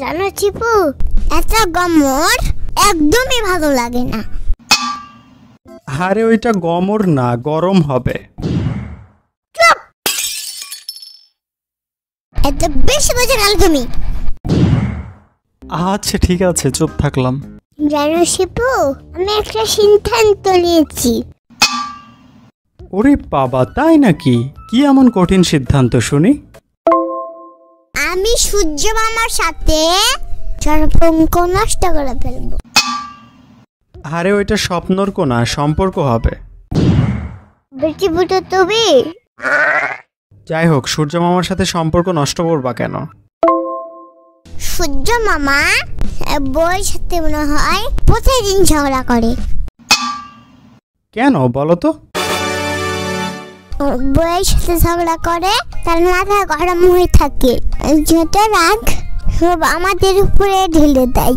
জানো চিপু, এত গমর একদমই ভালো লাগে না। আরে ওইটা গমর না, গরম হবে। চুপ! এত বেশি বোঝা গেল তুমি। আচ্ছা ঠিক আছে, চুপ থাকলাম। জানো শিপু, আমি একটা সিদ্ধান্ত নিয়েছি। ওরে বাবা, তাই নাকি? কি এমন কঠিন সিদ্ধান্ত শুনি? আমি সূর্য মামার সাথে সম্পর্ক নষ্ট করে ফেলবো। আরে ওইটা স্বপ্নর কোনা, সম্পর্ক হবে। বেশি বুঝো তুমি। যাই হোক, সূর্য মামার সাথে সম্পর্ক নষ্ট করবা কেন? সূর্য মামা বউয়ের সাথে মনে হয় প্রতিদিন ঝগড়া করে। কেন বলো তো? বউয়ের সাথে ঝগড়া করে, তার মাথা গরম হয়ে থাকে, যত রাগ সব আমাদের উপরে ঢেলে দেয়।